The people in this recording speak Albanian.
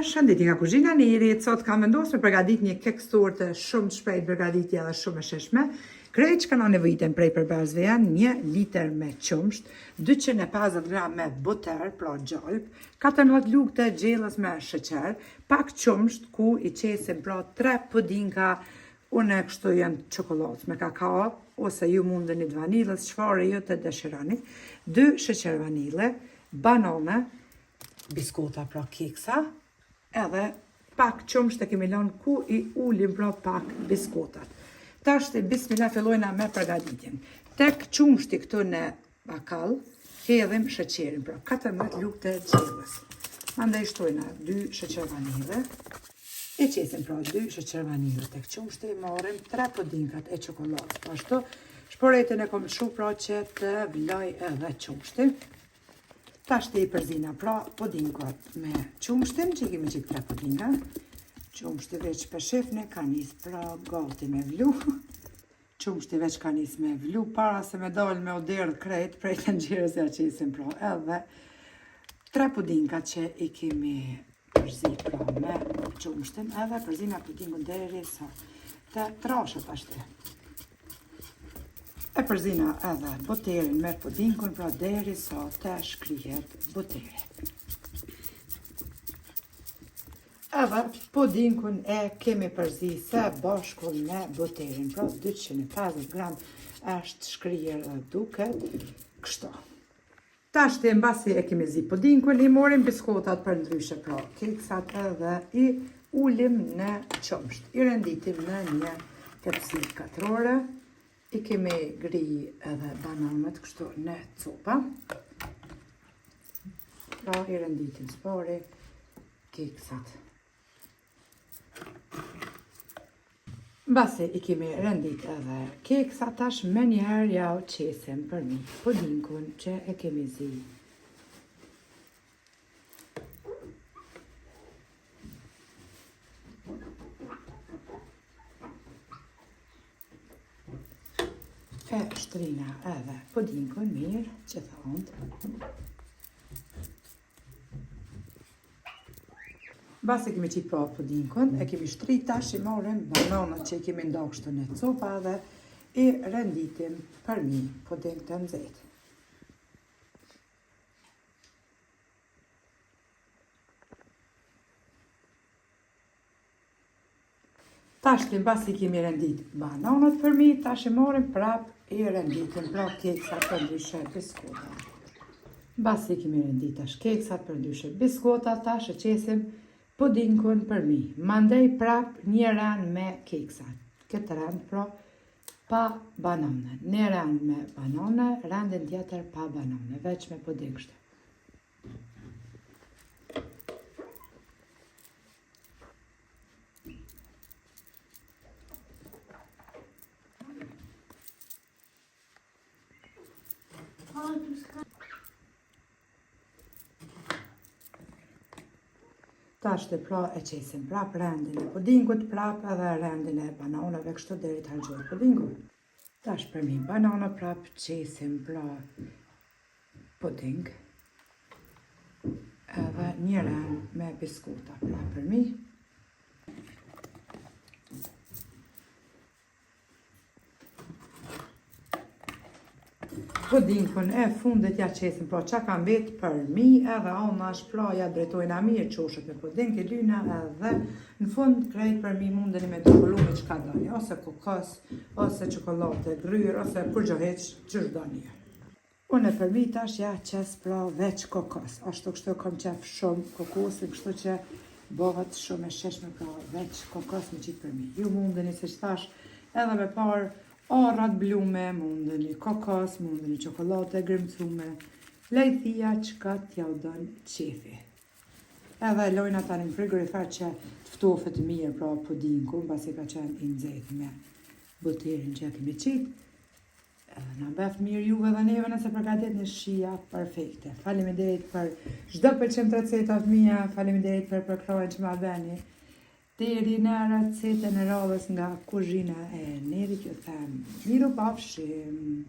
shëndetje nga kuzhina Nirit. Sot kam vendosur me përgatit një keksur të shumë të shpejt përgatitje dhe shumë e sheshme. Krejt që kanë nevojiten prej përbërësve janë 1 liter me qumsht, 250 gram me buter, pra gjalp, 14 lugë të gjellës me sheqer, pak qumsht ku i qesim pra 3 pudinka, une kështu janë çokoladë me kakao, ose ju mundeni të vanilës, çfarë ju të dëshironi, 2 sheqer vanile, banane, biskota pra keksa, edhe pak qumsht e kemi lënë ku i ulim pra pak biskotat. Tashti bismillah fillojna me përgatitjen. Tek qumshti këtu në bakall, hedhim sheqerin, pra 14 lugë të gjellës. Mandej shtojna 2 sheqer vanile, e qesim pra 2 sheqer vanile tek qumshti, marrim 3 pudinkat e çokoladës. Ashtu, shporetin e kom lëshu pra që të vloj edhe qumshti. Tashti i përzina pra pudinkat me qumshtin, që i kemi qitë 3 pudinka. Qumshti veç për shifni ka njës pra gati me vlu. Qumshti veç ka njës me vlu, para se me dalë me oderdh krejt, prej të nxirës ja qesim pra edhe 3 pudinka që i kemi përzi pra me qumshtin, edhe përzina pudinkun deri sa të trashet ashtu. E përzina edhe buterin me pudinkun pra deri sa të shkrihet buteri. Edhe pudinkun e kemi përzi se bashku me buterin, pra 250 gram është shkrijer dhe duket kështu. Tashti mbasi e kemi zi pudinkun, i morim biskotat për ndryshe pra keksat edhe i ulim në qumsht. I renditim në një tepsi katrore, i kemi gri edhe bananët kështu në copa. Pra i renditim spari keksat. Mbasi i kemi rendit edhe keksa, tash me njëherë ja u qesim për mi pudinkun që e kemi zi. E shtrina edhe pudinkun mirë që thonë. Basi kemi qitë pra pudinkun, e kemi shtrit, tash i marrim bananët që i kemi nda kështu në copa dhe i renditim për mi puding të nxehtë. Tash basi kemi rendit bananët për mi, tash i marrim prap i renditim pra keksat për ndryshe biskota. Basi kemi rendit tash keksat për ndryshe biskota, tash e qesim pudinkun për mi. Mandej prap një ran me keksat. Këtë ran pra pa banane. Një ran me banane, randin tjetër pa banane, veç me puding kështu. Tashti pra e qesim prap rendin e pudingut, prap edhe rendin e bananave kështu deri të harxojë pudingun. Tash për mi banana prap qesim pra puding, edhe një rend me biskota prap për mi. Pudinkun e fundit ja qesim pra qa kam vetë për mi, edhe anash pra ja drejtojna mirë qoshët e puding, i lyna edhe në fund krejt për mi mundeni me të kollume që ka doni, ose kokos, ose çokoladë gryer, ose kur gjoheq që shdoni. Une për mi tash ja qes pra veç kokos, ashtu kështu kam qef shumë kokosin, kështu që bëhet shumë e sheshme pra veç kokos me qitë për mi. Ju mundeni se që thash edhe me parë arrat blume, mundeni kokos, mundeni çokoladë grimcume, lejthia qka t'ja u dën qefi. Edhe lojna tani në frigorifer që t'ftofet mirë pra pudinku, basi ka qenë i nxehtë me buterin që kemi qitë. Edhe na beft mirë juve dhe neve nëse përgatit një shija perfekte. Faleminderit për çdo pëlqim të recetat mia, faleminderit për përkrojën që ma beni. Deri në recetën e radhës nga kuzhina e Nirit, ju them miru pafshim.